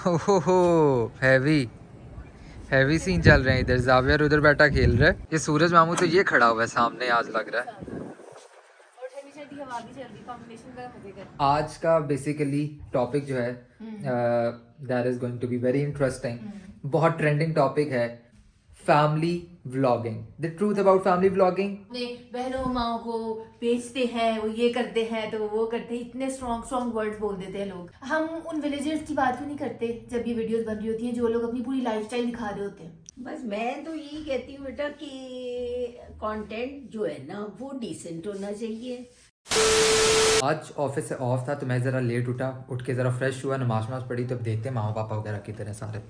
ओहो, heavy heavy scene चल रहे हैं इधर। जावियर उधर बैठा खेल रहा है। ये सूरज मामू तो ये खड़ा हुआ है सामने, आज लग रहा है। आज का बेसिकली टॉपिक जो है that is going to be very interesting. बहुत ट्रेंडिंग टॉपिक है, family vlogging, the truth about family vlogging. अपने बहनों माओ को बेचते हैं, वो ये करते हैं तो वो करते हैं, इतने स्ट्रॉन्ग स्ट्रॉन्ग वर्ड्स बोल देते हैं लोग। हम उन विलेजर्स की बात क्यों नहीं करते जब ये वीडियोस बन रही होती हैं, जो लोग अपनी पूरी लाइफस्टाइल दिखा रहे होते हैं। बस मैं तो यही कहती हूँ बेटा कि कंटेंट जो है ना वो डिसेंट होना चाहिए। आज ऑफिस से ऑफ था तो मैं ज़रा लेट उठा, उठ के ज़रा फ्रेश हुआ, नमाज नमाज पढ़ी, तो अब देखते हैं मामा पापा वगैरह किधर हैं सारे।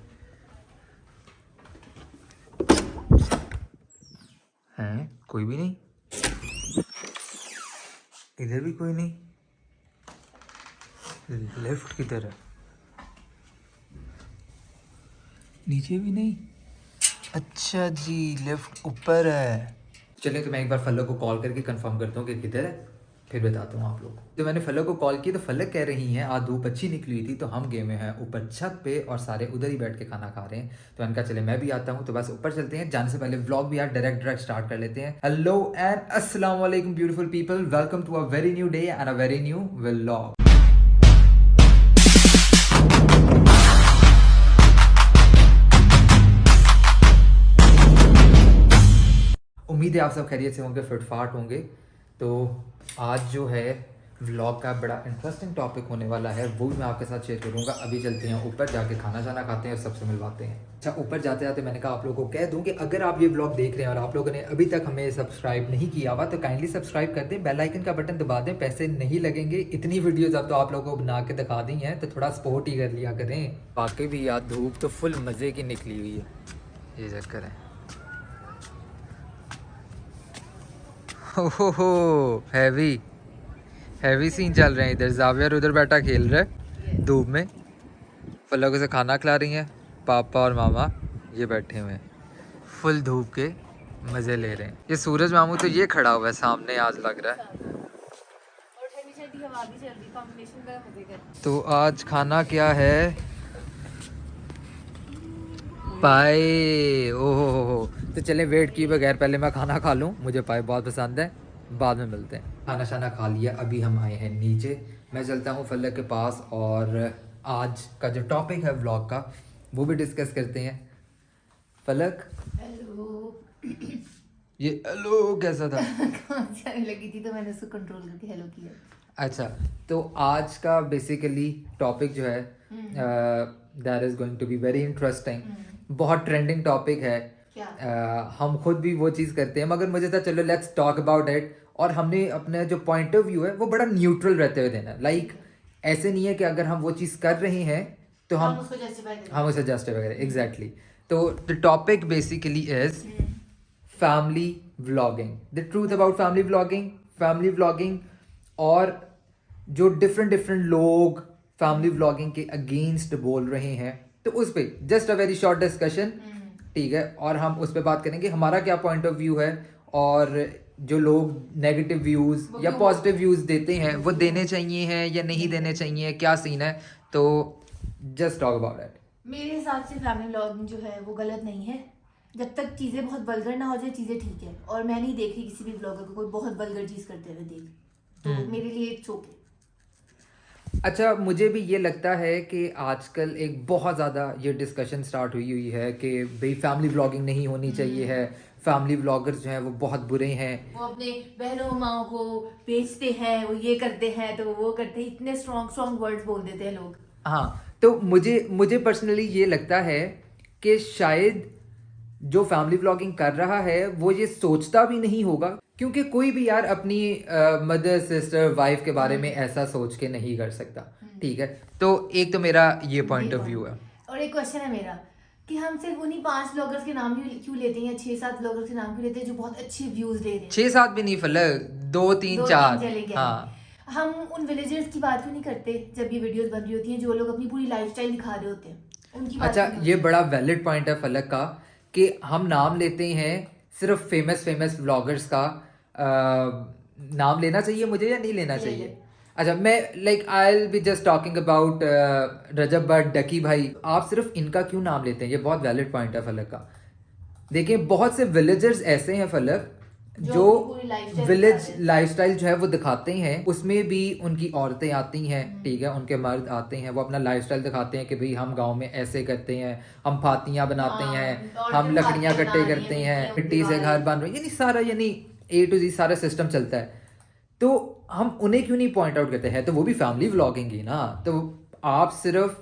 हैं कोई भी नहीं, इधर भी कोई नहीं। लेफ्ट किधर है? नीचे भी नहीं। अच्छा जी, लेफ्ट ऊपर है। चलिए तो मैं एक बार फल्लो को कॉल करके कंफर्म करता हूँ कि किधर है, फिर बताता हूँ आप लोग को। तो मैंने फल्लो को कॉल की तो फल्लो कह रही हैं आज धूप अच्छी निकली हुई थी तो हम गए हुए हैं ऊपर छत पे और सारे उधर ही बैठ के खाना खा रहे हैं। तो मैंने कहा चले मैं भी आता हूँ, तो बस ऊपर चलते हैं। जाने से पहले व्लॉग भी यार डायरेक्ट स्टार्ट कर लेते हैं। हेलो एंड अस्सलाम वालेकुम beautiful people, welcome to a very new day and a very new vlog. उम्मीद है आप सब खैरियत से होंगे, फिटफाट होंगे। तो आज जो है व्लॉग का बड़ा इंटरेस्टिंग टॉपिक होने वाला है, वो भी मैं आपके साथ शेयर करूंगा। अभी चलते हैं ऊपर, जाके खाना शाना खाते हैं और सबसे मिलवाते हैं। अच्छा, ऊपर जाते जाते मैंने कहा आप लोगों को कह दूं कि अगर आप ये व्लॉग देख रहे हैं और आप लोगों ने अभी तक हमें सब्सक्राइब नहीं किया हुआ तो काइंडली सब्सक्राइब कर दें, बेल आइकन का बटन दबा दें। पैसे नहीं लगेंगे, इतनी वीडियोज अब तो आप लोगों को बना के दिखा दी हैं तो थोड़ा सपोर्ट ही कर लिया करें। वाकई भी यार धूप तो फुल मज़े की निकली हुई है, ये चक्कर है। ओहो, हैवी हैवी सीन चल रहे हैं इधर। जावियर उधर बैठा खेल रहा है धूप में, फलों से खाना खिला रही हैं। पापा और मामा ये बैठे हुए हैं, फुल धूप के मज़े ले रहे हैं। ये सूरज मामू तो ये खड़ा हुआ है सामने, आज लग रहा है। तो आज खाना क्या है पाए? ओहो हो। तो चलें वेट किए बगैर पहले मैं खाना खा लूँ, मुझे पाए बहुत पसंद है, बाद में मिलते हैं। खाना शाना खा लिया, अभी हम आए हैं नीचे। मैं चलता हूँ फलक के पास और आज का जो टॉपिक है व्लॉग का वो भी डिस्कस करते हैं। फलक हेलो। ये हेलो कैसा था? आने लगी थी तो मैंने उसको कंट्रोल करके हेलो किया। अच्छा, तो आज का बेसिकली टॉपिक जो है that is going to be very interesting. बहुत ट्रेंडिंग टॉपिक है। हम खुद भी वो चीज़ करते हैं, मगर मुझे था चलो लेट्स टॉक अबाउट इट। और हमने अपने जो पॉइंट ऑफ व्यू है वो बड़ा न्यूट्रल रहते हुए देना। लाइक ऐसे नहीं है कि अगर हम वो चीज़ कर रहे हैं तो हम उसे जस्टिफाई करें। एग्जैक्टली। तो the topic basically is family vlogging, the truth about family vlogging. और जो डिफरेंट लोग फैमिली व्लॉगिंग के अगेंस्ट बोल रहे हैं तो उस पर just a very short discussion, ठीक है। और हम उस पर बात करेंगे हमारा क्या पॉइंट ऑफ व्यू है, और जो लोग नेगेटिव व्यूज़ या पॉजिटिव व्यूज़ देते हैं वो देने चाहिए हैं या नहीं देने चाहिए, क्या सीन है। तो जस्ट टॉक अबाउट इट। मेरे हिसाब से फैमिली व्लॉगिंग जो है वो गलत नहीं है, जब तक चीजें बहुत वल्गर ना हो जाए चीजें ठीक है। और मैं नहीं देख रही किसी भी ब्लॉगर को कोई बहुत वल्गर चीज करते हुए देख, तो मेरे लिए इट्स ओके। अच्छा, मुझे भी ये लगता है कि आजकल एक बहुत ज़्यादा ये डिस्कशन स्टार्ट हुई है कि भाई फैमिली व्लॉगिंग नहीं होनी चाहिए है, फैमिली व्लॉगर्स जो हैं वो बहुत बुरे हैं, वो अपने बहनों माओ को बेचते हैं, वो ये करते हैं तो वो करते हैं, इतने स्ट्रॉन्ग स्ट्रॉन्ग वर्ड्स बोल देते हैं लोग। हाँ। तो मुझे पर्सनली ये लगता है कि शायद जो फैमिली व्लॉगिंग कर रहा है वो ये सोचता भी नहीं होगा, क्योंकि कोई भी यार अपनी मदर सिस्टर वाइफ के बारे में ऐसा सोच के नहीं कर सकता, ठीक है। तो एक तो मेरा ये पॉइंट ऑफ व्यू है। और एक क्वेश्चन है मेरा कि हम सिर्फ उन्हीं 5 ब्लॉगर्स के नाम क्यों लेते हैं या 6-7 ब्लॉगर्स के नाम क्यों लेते हैं जो बहुत अच्छे व्यूज दे रहे हैं। 6-7 भी नहीं फलक, 2-3-4। हाँ, हम उन विलेजर्स की बात क्यों नहीं करते जब ये वीडियोस बन रही होती हैं, जो लोग अपनी पूरी लाइफस्टाइल दिखा रहे होते हैं, उनकी बात अच्छा, क्यों ये बड़ा वैलिड पॉइंट है फलक का कि हम नाम लेते हैं सिर्फ फेमस व्लॉगर्स का। नाम लेना चाहिए मुझे या नहीं लेना चाहिए? अच्छा, मैं like I will be just talking about Rajab Bhatt, Ducky भाई। आप सिर्फ इनका क्यों नाम लेते हैं? ये बहुत वैलिड पॉइंट है फलक का। देखिए, बहुत से विलेजर्स ऐसे हैं फलक जो पूरी lifestyle विलेज दिखा रहे हैं। लाइफस्टाइल जो है वो दिखाते हैं, उसमें भी उनकी औरतें आती हैं, ठीक है, उनके मर्द आते हैं, वो अपना लाइफस्टाइल दिखाते हैं कि भाई हम गांव में ऐसे करते हैं, हम फातियां बनाते हाँ, हैं, औरतें हम लकड़ियां फातियां इकट्ठे बना रही करते हैं, हैं, मिट्टी मिट्टी से दीवारें। घर बन रहे हैं, यानी सारा, यानी A to Z सारा सिस्टम चलता है। तो हम उन्हें क्यों नहीं पॉइंट आउट करते हैं? तो वो भी फैमिली व्लॉगिंग ही ना। तो आप सिर्फ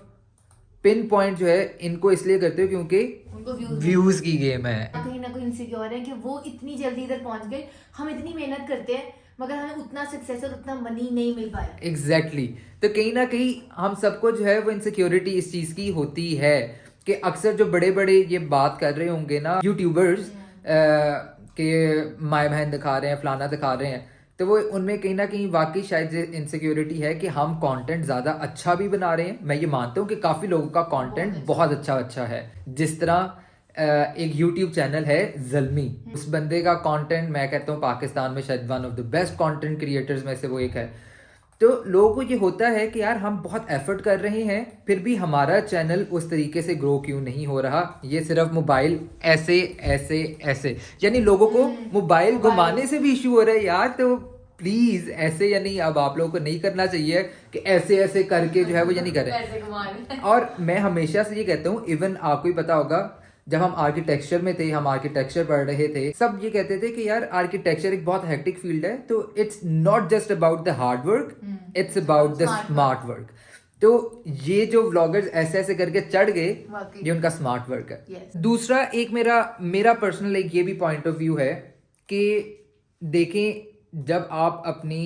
पिन पॉइंट जो है इनको इसलिए करते हो क्योंकि उनको व्यूज व्यूज की गेम है। कहीं ना कहीं इनसिक्योर है कि वो इतनी जल्दी इधर पहुंच गए, हम इतनी मेहनत करते हैं मगर हमें उतना सक्सेस और उतना मनी नहीं मिल पाया। एग्जैक्टली तो कहीं ना कहीं हम सबको जो है वो इनसिक्योरिटी इस चीज़ की होती है कि अक्सर जो बड़े बड़े ये बात कर रहे होंगे ना यूट्यूबर्स के माए बहन दिखा रहे हैं, फलाना दिखा रहे हैं, तो वो उनमें कहीं ना कहीं वाकई शायद इनसिक्योरिटी है कि हम कंटेंट ज़्यादा अच्छा भी बना रहे हैं। मैं ये मानता हूँ कि काफ़ी लोगों का कंटेंट बहुत अच्छा है। जिस तरह एक YouTube चैनल है ज़ल्मी, उस बंदे का कंटेंट मैं कहता हूँ पाकिस्तान में शायद one of the best content creators में से वो एक है। तो लोगों को ये होता है कि यार हम बहुत एफर्ट कर रहे हैं, फिर भी हमारा चैनल उस तरीके से ग्रो क्यों नहीं हो रहा? ये सिर्फ मोबाइल ऐसे ऐसे ऐसे, यानी लोगों को मोबाइल घुमाने से भी इशू हो रहा है यार। तो प्लीज ऐसे, यानी अब आप लोगों को नहीं करना चाहिए कि ऐसे ऐसे करके जो है वो यानी करें। पैसे कमाने। और मैं हमेशा से ये कहता हूँ, इवन आपको ही पता होगा, जब हम आर्किटेक्चर में थे, हम आर्किटेक्चर पढ़ रहे थे, सब ये कहते थे कि यार आर्किटेक्चर एक बहुत हेक्टिक फील्ड है, तो it's not just about the hard work, it's about the smart work. तो ये जो व्लॉगर्स ऐसे ऐसे करके चढ़ गए, वाकई। ये उनका स्मार्ट वर्क है। Yes. दूसरा एक मेरा पर्सनल एक ये भी पॉइंट ऑफ व्यू है कि देखें, जब आप अपनी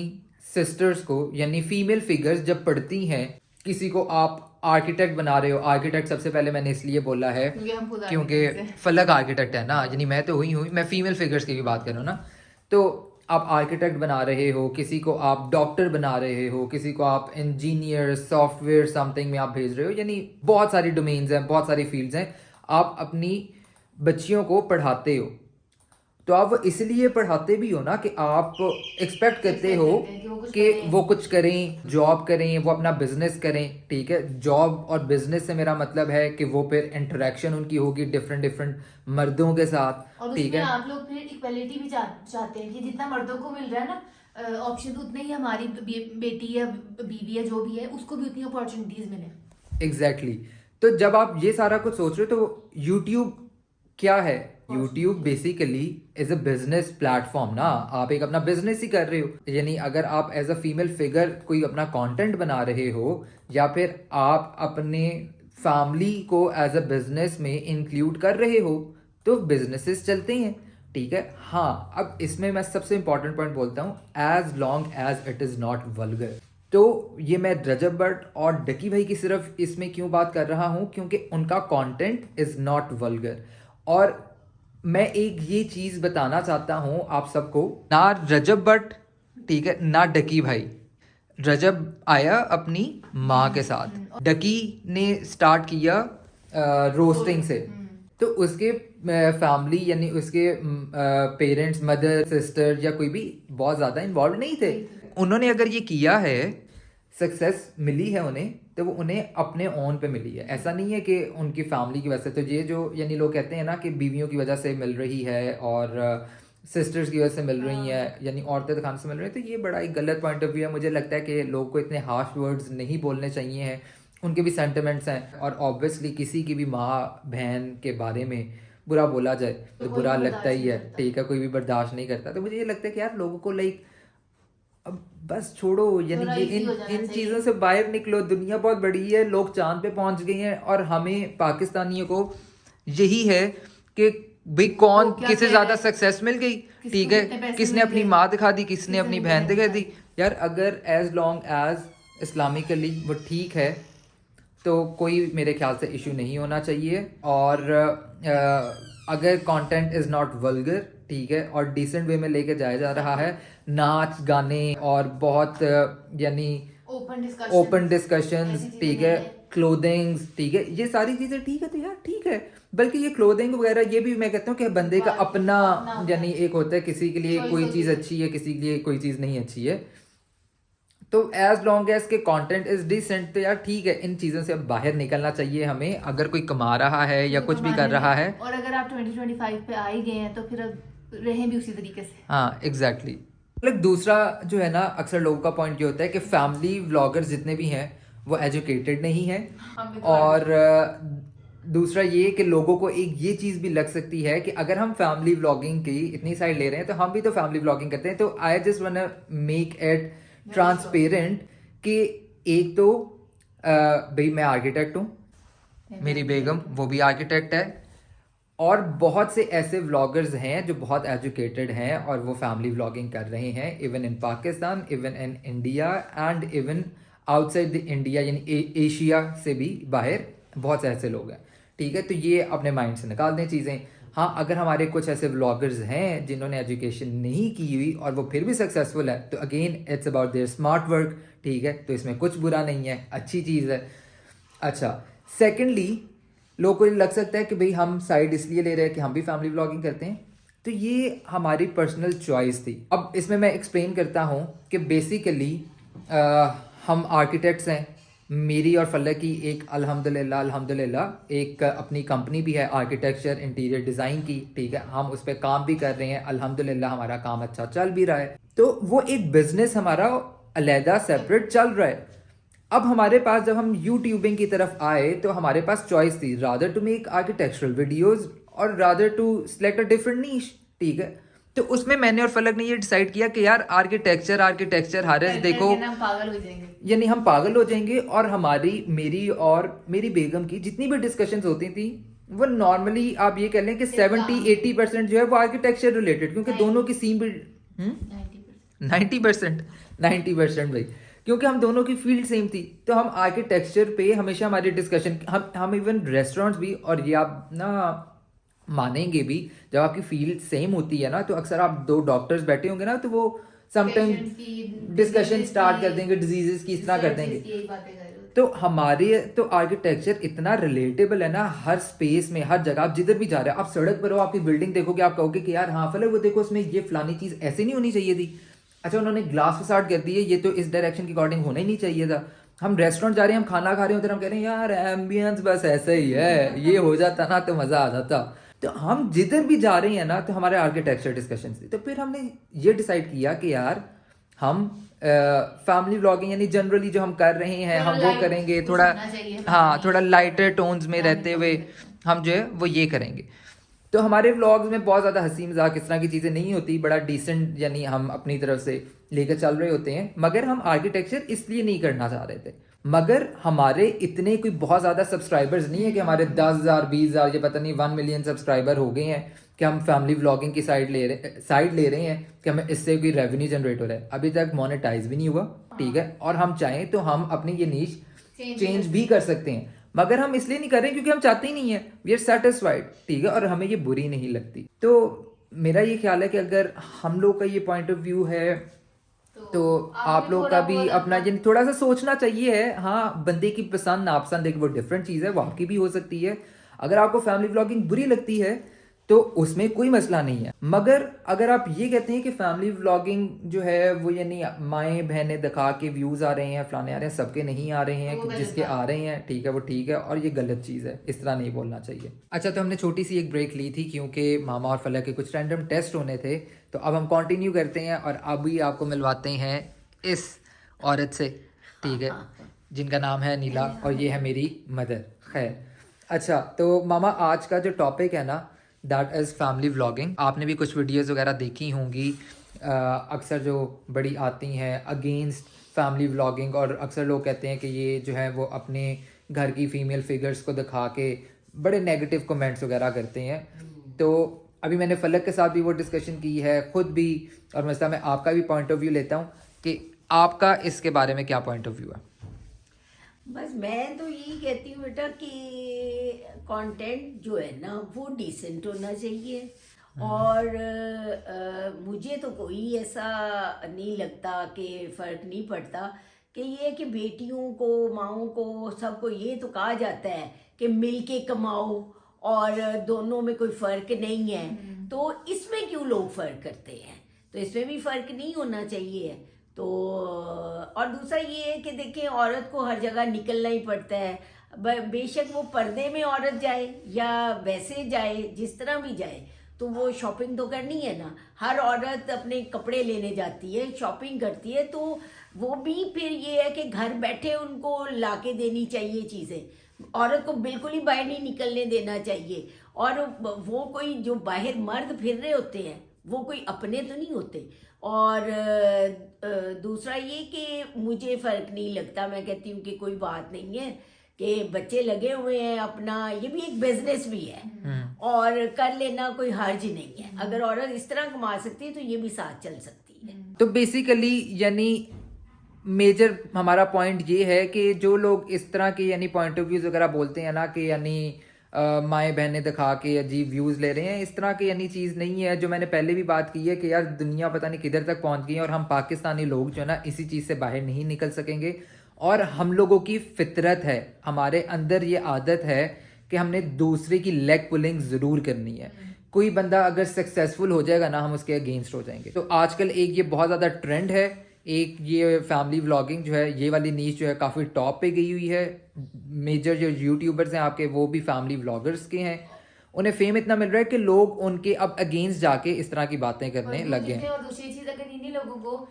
सिस्टर्स को यानी फीमेल फिगर्स जब पढ़ती हैं, किसी को आप आर्किटेक्ट बना रहे हो, आर्किटेक्ट सबसे पहले मैंने इसलिए बोला है क्योंकि हम खुद क्योंकि architects हैं। फलक आर्किटेक्ट है ना, यानी मैं तो हुई मैं फीमेल फिगर्स की भी बात कर रहा हूँ ना। तो आप आर्किटेक्ट बना रहे हो, किसी को आप डॉक्टर बना रहे हो, किसी को आप इंजीनियर, सॉफ्टवेयर समथिंग में आप भेज रहे हो, यानी बहुत सारी डोमेन्स हैं, बहुत सारी फील्ड्स हैं। आप अपनी बच्चियों को पढ़ाते हो, तो आप वो इसलिए पढ़ाते भी हो ना कि आप एक्सपेक्ट करते हो कि वो कुछ करें, जॉब करें, वो अपना बिजनेस करें, ठीक है। जॉब और बिजनेस से मेरा मतलब है कि वो फिर इंटरेक्शन उनकी होगी डिफरेंट मर्दों के साथ, और ठीक उसमें है। आप लोग फिर इक्वलिटी भी चाहते हैं कि जितना मर्दों को मिल रहा है ना ऑप्शन, उतने ही हमारी बेटी या बीवी या जो भी है उसको भी उतनी अपॉर्चुनिटीज मिले। एग्जैक्टली तो जब आप ये सारा कुछ सोच रहे हो, तो यूट्यूब क्या है? YouTube basically is a business platform ना। आप एक अपना बिजनेस ही कर रहे हो, यानी अगर आप एज अ फीमेल फिगर कोई अपना कंटेंट बना रहे हो, या फिर आप अपने फैमिली को एज अ बिजनेस में इंक्लूड कर रहे हो, तो बिजनेसेस चलते हैं, ठीक है। हाँ, अब इसमें मैं सबसे इंपॉर्टेंट पॉइंट बोलता हूँ, as long as it is not vulgar. तो ये मैं रजब भट्ट और डकी भाई की सिर्फ इसमें क्यों बात कर रहा हूँ, क्योंकि उनका कंटेंट इज नॉट वल्गर। और मैं एक ये चीज बताना चाहता हूं आप सबको, ना रजब भट्ट, ठीक है, ना डकी भाई। रजब आया अपनी माँ के साथ, डकी ने स्टार्ट किया रोस्टिंग से। तो उसके फैमिली यानी उसके पेरेंट्स, मदर, सिस्टर या कोई भी बहुत ज़्यादा इन्वॉल्व नहीं थे। उन्होंने अगर ये किया है, सक्सेस मिली है उन्हें, तो वो उन्हें अपने ओन पे मिली है। ऐसा नहीं है कि उनकी फैमिली की वजह से। तो ये जो यानी लोग कहते हैं ना कि बीवियों की वजह से मिल रही है और सिस्टर्स की वजह से मिल रही है, यानी औरतें दुकान से मिल रही है, तो ये बड़ा एक गलत पॉइंट ऑफ व्यू है। मुझे लगता है कि लोग को इतने हार्श वर्ड्स नहीं बोलने चाहिए हैं, उनके भी सेंटिमेंट्स हैं। और ऑब्वियसली किसी की भी माँ बहन के बारे में बुरा बोला जाए तो बुरा लगता ही है, ठीक है, कोई भी बर्दाश्त नहीं करता। तो मुझे ये लगता है कि यार लोगों को लाइक अब बस छोड़ो, यानी ये इन चीज़ों से बाहर निकलो। दुनिया बहुत बड़ी है, लोग चांद पे पहुंच गए हैं, और हमें पाकिस्तानियों को यही है कि भाई कौन किसे ज़्यादा सक्सेस मिल गई, ठीक है, किसने अपनी माँ दिखा दी, किसने अपनी बहन दिखा दी। यार अगर एज लॉन्ग एज इस्लामिकली वो ठीक है, तो कोई मेरे ख्याल से इशू नहीं होना चाहिए। और अगर कंटेंट इज़ नॉट वल्गर, ठीक है, और डिसेंट वे में लेके जाया जा रहा है, नाच गाने और बहुत यानी ओपन डिस्कशंस, ठीक है, क्लोथिंग्स, ठीक है, ये सारी चीज़ें ठीक है, तो यार ठीक है। बल्कि ये क्लोथिंग वगैरह ये भी मैं कहता हूँ कि बंदे का अपना यानी एक होता है, किसी के लिए कोई चीज़ अच्छी है, किसी के लिए कोई चीज़ नहीं अच्छी है। तो एज लॉन्ग एज के कंटेंट इज डिसेंट तो यार ठीक है, इन चीज़ों से अब बाहर निकलना चाहिए हमें। अगर कोई कमा रहा है या तो कुछ भी कर कमाने रहा में। है, और अगर आप 2025 पे आ ही गए हैं तो फिर अब रहें भी उसी तरीके से। हाँ एग्जैक्टली। मतलब दूसरा जो है ना, अक्सर लोगों का पॉइंट ये होता है कि फैमिली व्लॉगर्स जितने भी हैं वो एजुकेटेड नहीं है। हमें तो और दूसरा ये कि लोगों को एक ये चीज़ भी लग सकती है कि अगर हम फैमिली व्लॉगिंग की इतनी साइड ले रहे हैं तो हम भी तो फैमिली व्लॉगिंग करते हैं। तो I just want make it transparent कि एक तो भाई मैं आर्किटेक्ट हूँ, मेरी बेगम वो भी आर्किटेक्ट है, और बहुत से ऐसे व्लॉगर्स हैं जो बहुत एजुकेटेड हैं और वो फैमिली व्लॉगिंग कर रहे हैं, even in Pakistan, even in India and even outside the India, यानी एशिया से भी बाहर बहुत से ऐसे लोग हैं। ठीक है, तो ये अपने माइंड से निकाल दें चीज़ें। हाँ, अगर हमारे कुछ ऐसे व्लॉगर्स हैं जिन्होंने एजुकेशन नहीं की हुई और वो फिर भी सक्सेसफुल है, तो again it's about their smart work. ठीक है, तो इसमें कुछ बुरा नहीं है, अच्छी चीज़ है। अच्छा, सेकेंडली लोगों को लग सकता है कि भाई हम साइड इसलिए ले रहे हैं कि हम भी फैमिली व्लॉगिंग करते हैं, तो ये हमारी पर्सनल चॉइस थी। अब इसमें मैं एक्सप्लेन करता हूँ कि बेसिकली हम आर्किटेक्ट्स हैं। मेरी और फल्लक की एक अल्हम्दुलिल्लाह एक अपनी कंपनी भी है आर्किटेक्चर इंटीरियर डिज़ाइन की। ठीक है, हम उस पर काम भी कर रहे हैं, अल्हम्दुलिल्लाह हमारा काम अच्छा चल भी रहा है। तो वो एक बिजनेस हमारा अलहदा सेपरेट चल रहा है। अब हमारे पास जब हम यूट्यूबिंग की तरफ आए तो हमारे पास चॉइस थी, rather to make architectural videos और rather to select a different niche. ठीक है, तो उसमें मैंने और फलक ने ये डिसाइड किया कि यार आर्किटेक्चर हारिस देखो, हम पागल हो जाएंगे। यानी हम पागल हो जाएंगे। और मेरी और मेरी बेगम की जितनी भी डिस्कशंस होती थी वो नॉर्मली आप ये कह लें कि 70-80% जो है वो आर्किटेक्चर रिलेटेड, क्योंकि दोनों की सीम भी 90% भाई, क्योंकि हम दोनों की फील्ड सेम थी। तो हम आर्किटेक्चर पे हमेशा हमारी डिस्कशन, हम इवन रेस्टोरेंट्स भी, और ये आप ना मानेंगे भी, जब आपकी फील्ड सेम होती है ना तो अक्सर आप दो डॉक्टर्स बैठे होंगे ना तो वो समटाइम डिस्कशन स्टार्ट कर देंगे, डिजीजेस की इतना कर देंगे। तो हमारे तो आर्किटेक्चर इतना रिलेटेबल है ना, हर स्पेस में, हर जगह आप जिधर भी जा रहे हैं, आप सड़क पर हो, आपकी बिल्डिंग देखोगे, आप कहोगे कि यार हाँ फलक वो देखो उसमें ये फलानी चीज़ ऐसे नहीं होनी चाहिए थी, अच्छा उन्होंने ग्लास फसाड कर दी है, ये तो इस डायरेक्शन के अकॉर्डिंग होना ही नहीं चाहिए था। हम रेस्टोरेंट जा रहे हैं, हम खाना खा रहे होते हैं, हम कह रहे हैं यार एम्बियंस बस ऐसा ही है, ये हो जाता ना तो मज़ा आ जाता। तो हम जिधर भी जा रहे हैं ना तो हमारे आर्किटेक्चर डिस्कशन थी। तो फिर हमने ये डिसाइड किया कि यार हम फैमिली व्लॉगिंग यानी जनरली जो हम कर रहे हैं हम वो करेंगे, थोड़ा हाँ थोड़ा लाइटर टोन्स में रहते हुए हम जो है वो ये करेंगे। तो हमारे व्लॉग्स में बहुत ज़्यादा हंसी मजाक इस तरह की चीज़ें नहीं होती, बड़ा डिसेंट यानी हम अपनी तरफ से लेकर चल रहे होते हैं। मगर हम आर्किटेक्चर इसलिए नहीं करना चाह रहे थे, मगर हमारे इतने कोई बहुत ज़्यादा सब्सक्राइबर्स नहीं है कि हमारे 10,000 20,000 ये पता नहीं 1 मिलियन सब्सक्राइबर हो गए हैं कि हम फैमिली व्लॉगिंग की साइड ले रहे हैं कि हमें इससे कोई रेवेन्यू जनरेट हो रहा है। अभी तक मोनेटाइज भी नहीं हुआ। ठीक है, और हम चाहें तो हम अपनी ये नीश चेंज भी कर सकते हैं, मगर हम इसलिए नहीं कर रहे क्योंकि हम चाहते ही नहीं है, वी आर सेटिस्फाइड। ठीक है, और हमें ये बुरी नहीं लगती। तो मेरा ये ख्याल है कि अगर हम लोग का ये पॉइंट ऑफ व्यू है तो आप लोग का भी अपना यानी थोड़ा सा सोचना चाहिए है। हाँ, बंदे की पसंद नापसंद एक वो डिफरेंट चीज़ है, वो आपकी भी हो सकती है। अगर आपको फैमिली व्लॉगिंग बुरी लगती है तो उसमें कोई मसला नहीं है, मगर अगर आप ये कहते हैं कि फैमिली व्लॉगिंग जो है वो यानी माएँ बहनें दिखा के व्यूज़ आ रहे हैं, फलाने आ रहे हैं, सबके नहीं आ रहे हैं, कि जिसके आ रहे हैं ठीक है वो ठीक है, और ये गलत चीज़ है, इस तरह नहीं बोलना चाहिए। अच्छा, तो हमने छोटी सी एक ब्रेक ली थी क्योंकि मामा और फलक के कुछ रैंडम टेस्ट होने थे, तो अब हम कंटिन्यू करते हैं और अभी आपको मिलवाते हैं इस औरत से। ठीक है, जिनका नाम है नीला और ये है मेरी मदर। खैर, अच्छा तो मामा आज का जो टॉपिक है ना दैट इज़ फैमिली व्लॉगिंग। आपने भी कुछ वीडियोस वगैरह देखी होंगी, अक्सर जो बड़ी आती हैं अगेंस्ट फैमिली व्लॉगिंग, और अक्सर लोग कहते हैं कि ये जो है वो अपने घर की फीमेल फिगर्स को दिखा के बड़े नेगेटिव कमेंट्स वगैरह करते हैं। तो अभी मैंने फलक के साथ भी वो डिस्कशन की है, खुद भी, और मसला मैं आपका भी पॉइंट ऑफ व्यू लेता हूँ कि आपका इसके बारे में क्या पॉइंट ऑफ व्यू है। बस मैं तो यही कहती हूँ बेटा कि कंटेंट जो है ना वो डिसेंट होना चाहिए। और मुझे तो कोई ऐसा नहीं लगता कि फ़र्क नहीं पड़ता कि ये कि बेटियों को, माओं को, सबको ये तो कहा जाता है कि मिल के कमाओ और दोनों में कोई फ़र्क नहीं है, तो इसमें क्यों लोग फ़र्क करते हैं? तो इसमें भी फ़र्क नहीं होना चाहिए। तो और दूसरा ये है कि देखिए औरत को हर जगह निकलना ही पड़ता है, बेशक वो पर्दे में औरत जाए या वैसे जाए, जिस तरह भी जाए, तो वो शॉपिंग तो करनी है ना। हर औरत अपने कपड़े लेने जाती है, शॉपिंग करती है, तो वो भी फिर ये है कि घर बैठे उनको लाके देनी चाहिए चीज़ें। औरत को बिल्कुल ही बाहर नहीं निकलने देना चाहिए। और वो कोई जो बाहर मर्द फिर रहे होते हैं वो कोई अपने तो नहीं होते। और दूसरा ये कि मुझे फ़र्क नहीं लगता, मैं कहती हूँ कि कोई बात नहीं है कि बच्चे लगे हुए हैं, अपना ये भी एक बिजनेस भी है और कर लेना कोई हर्ज नहीं है। अगर औरत इस तरह कमा सकती है तो ये भी साथ चल सकती है। तो बेसिकली यानी मेजर हमारा पॉइंट ये है कि जो लोग इस तरह के यानी पॉइंट ऑफ व्यूज़ वगैरह बोलते हैं ना कि यानी माएँ बहनें दिखा के अजीब व्यूज़ ले रहे हैं, इस तरह की यानी चीज़ नहीं है। जो मैंने पहले भी बात की है कि यार दुनिया पता नहीं किधर तक पहुंच गई है और हम पाकिस्तानी लोग जो है ना इसी चीज़ से बाहर नहीं निकल सकेंगे। और हम लोगों की फितरत है, हमारे अंदर ये आदत है कि हमने दूसरे की लेग पुलिंग ज़रूर करनी है। कोई बंदा अगर सक्सेसफुल हो जाएगा ना हम उसके अगेंस्ट हो जाएंगे। तो आजकल एक ये बहुत ज़्यादा ट्रेंड है, एक ये फैमिली व्लॉगिंग जो है ये वाली नीच जो है काफ़ी टॉप पे गई हुई है। मेजर जो यूट्यूबर्स हैं आपके वो भी फैमिली व्लॉगर्स के हैं, उन्हें फेम इतना मिल रहा है कि लोग उनके अब अगेंस्ट जाके इस तरह की बातें करने लगे हैं। और दूसरी चीज, अगर इन्हीं लोगों को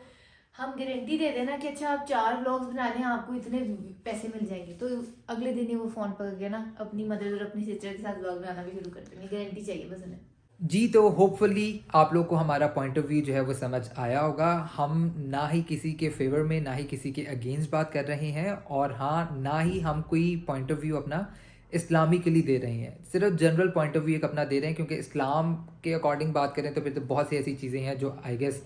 हम गारंटी दे देना कि अच्छा आप 4 व्लॉग्स बना लें आपको इतने पैसे मिल जाएंगे, तो अगले दिन ही वो फोन पकड़ के ना अपनी मदर और अपनी सिस्टर के साथ व्लॉग बनाना भी शुरू कर देंगे। गारंटी चाहिए बस उन्हें। जी, तो होपफुली आप लोग को हमारा पॉइंट ऑफ व्यू जो है वो समझ आया होगा। हम ना ही किसी के फेवर में ना ही किसी के अगेंस्ट बात कर रहे हैं, और हाँ ना ही हम कोई पॉइंट ऑफ व्यू अपना इस्लामी के लिए दे रहे हैं। सिर्फ जनरल पॉइंट ऑफ व्यू एक अपना दे रहे हैं, क्योंकि इस्लाम के अकॉर्डिंग बात करें तो फिर तो बहुत सी ऐसी चीज़ें हैं जो आई गेस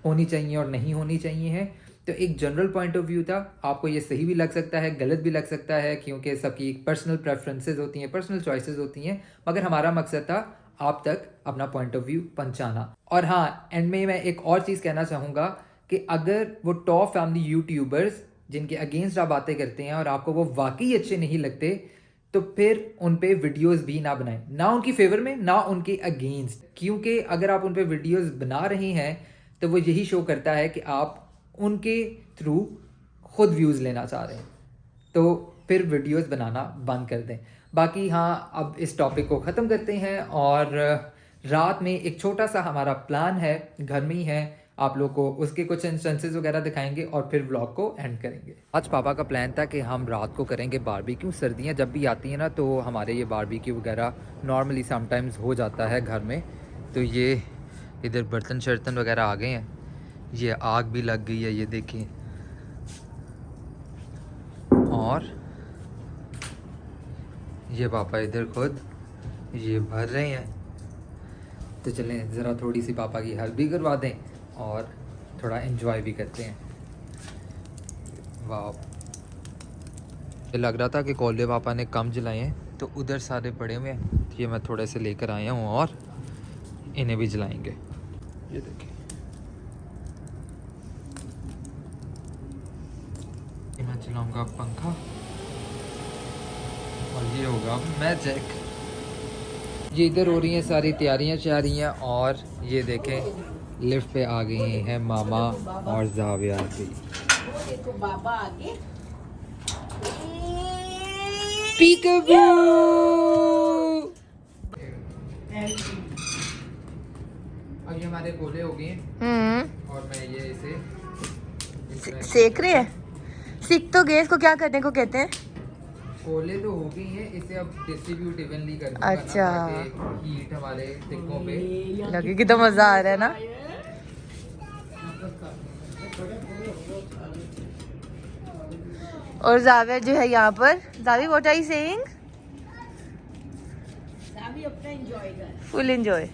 होनी चाहिए और नहीं होनी चाहिए हैं। तो एक जनरल पॉइंट ऑफ व्यू था, आपको ये सही भी लग सकता है, गलत भी लग सकता है, क्योंकि सबकी एक पर्सनल प्रेफरेंसेस होती हैं, पर्सनल चॉइसेस होती हैं। मगर हमारा मकसद था आप तक अपना पॉइंट ऑफ व्यू पहुंचाना। और हाँ, एंड में मैं एक और चीज़ कहना चाहूँगा कि अगर वो टॉप फैमिली यूट्यूबर्स जिनके अगेंस्ट आप बातें करते हैं और आपको वो वाकई अच्छे नहीं लगते, तो फिर उन पे वीडियोस भी ना बनाएं, ना उनकी फेवर में ना उनके अगेंस्ट। क्योंकि अगर आप उन पे वीडियोस बना रहे हैं तो वो यही शो करता है कि आप उनके थ्रू खुद व्यूज़ लेना चाह रहे हैं, तो फिर वीडियोस बनाना बंद कर दें। बाकी हाँ, अब इस टॉपिक को ख़त्म करते हैं और रात में एक छोटा सा हमारा प्लान है, घर में ही है, आप लोग को उसके कुछ इंस्टेंसेस वगैरह दिखाएंगे और फिर व्लॉग को एंड करेंगे। आज पापा का प्लान था कि हम रात को करेंगे बारबेक्यू। सर्दियाँ जब भी आती हैं ना तो हमारे ये बारबेक्यू वगैरह नॉर्मली समटाइम्स हो जाता है घर में। तो ये इधर बर्तन शर्तन वगैरह आ गए हैं, ये आग भी लग गई है, ये देखिए। और ये पापा इधर खुद ये भर रहे हैं। तो चलें ज़रा थोड़ी सी पापा की हेल्प भी करवा दें और थोड़ा एंजॉय भी करते हैं। वाह, ये लग रहा था कि कोयले पापा ने कम जलाए हैं तो उधर सारे पड़े हुए हैं, तो ये मैं थोड़े से लेकर आया हूँ और इन्हें भी जलाएंगे। ये देखिए, मैं चलाऊंगा पंखा और ये होगा मैजिक। ये इधर हो रही हैं सारी तैयारियां चाह रही हैं, और ये देखें लिफ्ट पे आ गई हैं मामा और जाविया भी। देखो बाबा आगे पीकबू। अब ये हमारे गोले हो गए हैं और मैं ये इसे सेक रहे हैं। सीख तो गए, इसको क्या करने को कहते हैं? कोले तो हो गई हैं, इसे अब डिस्ट्रीब्यूट इवनली कर दूंगा अच्छा। ना, ताकि हीट हमारे टिक्कों पे लगे कितना मजा आ रहा है ना। और जावेद जो है यहाँ पर, Javi what are you saying? Javi अपना एंजॉय कर, फुल एंजॉय।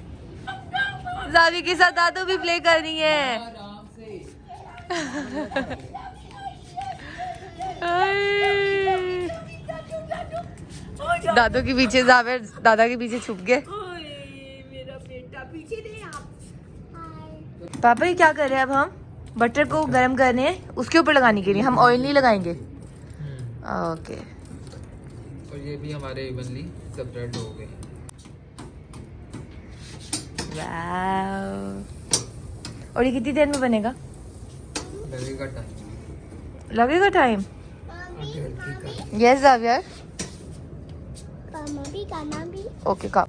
जावी के साथ दादू भी प्ले कर रही है। आराम से। दादू के पीछे जावेद दादा के पीछे छुप गए। मेरा बेटा पीछे नहीं। आप पापा ये क्या कर रहे हैं? अब हम बटर को गरम करने हैं, उसके ऊपर लगाने के लिए हम ऑयल नहीं लगाएंगे। ओके। और ये भी हमारे इवनली सेपरेट हो गए। वाओ। और ये कितनी देर में बनेगा? लगेगा टाइम। लगेगा टाइम। Yes Xavier. ओके का।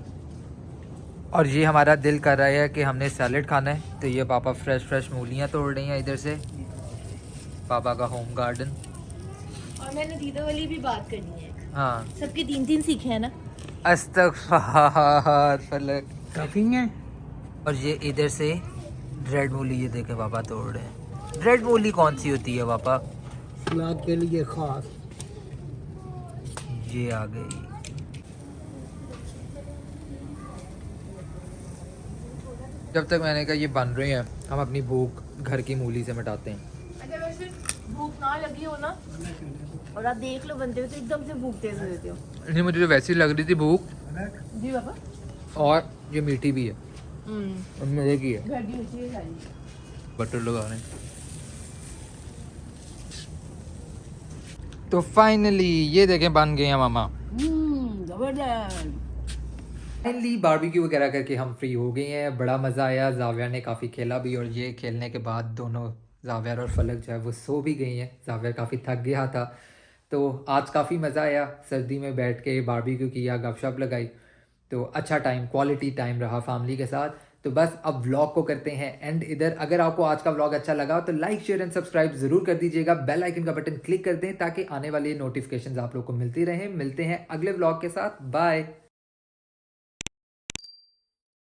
और ये हमारा दिल कर रहा है कि हमने सैलेड खाना है, तो ये पापा फ्रेश मूलियाँ तोड़ रही हैं इधर से, पापा का होम गार्डन। और मैंने दीदा वाली भी बात करनी है। हाँ, सबके 3-3 सीखे हैं ना। अस्तगफुरुल्लाह फलक। काफी है। और ये इधर से रेड मूली, ये देखे पापा तोड़ रहे हैं। रेड मूली कौन सी होती है पापा? सलाद के लिए खास। ये आ गई। जब तक मैंने कहा ये बन रहे हैं, हम अपनी भूख घर की मूली से मिटाते हैं। अच्छा वैसे भूख ना लगी हो ना और आप देख लो बनते हो तो एकदम से भूख तेज हो जाती हो। नहीं, मुझे तो वैसी लग रही थी भूख, जी पापा। और ये मीठी भी है, मजे की है। घर की होती है सारी। बटर लगा रहे हैं। तो फाइनली ये देखें बन गए हैं मामा। जबरदस्त। फाइनली बारबेक्यू वगैरह करके हम फ्री हो गए हैं। बड़ा मज़ा आया, जाविया ने काफ़ी खेला भी, और ये खेलने के बाद दोनों जाविया और फलक जो है वो सो भी गई हैं। जाविया काफ़ी थक गया था, तो आज काफ़ी मज़ा आया। सर्दी में बैठ के बारबेक्यू किया, गपशप लगाई, तो अच्छा टाइम, क्वालिटी टाइम रहा फैमिली के साथ। तो बस अब व्लॉग को करते हैं एंड इधर। अगर आपको आज का व्लॉग अच्छा लगा तो लाइक शेयर एंड सब्सक्राइब ज़रूर कर दीजिएगा। बेल आइकन का बटन क्लिक कर दें ताकि आने वाली नोटिफिकेशंस आप लोग को मिलती रहें। मिलते हैं अगले व्लॉग के साथ। बाय।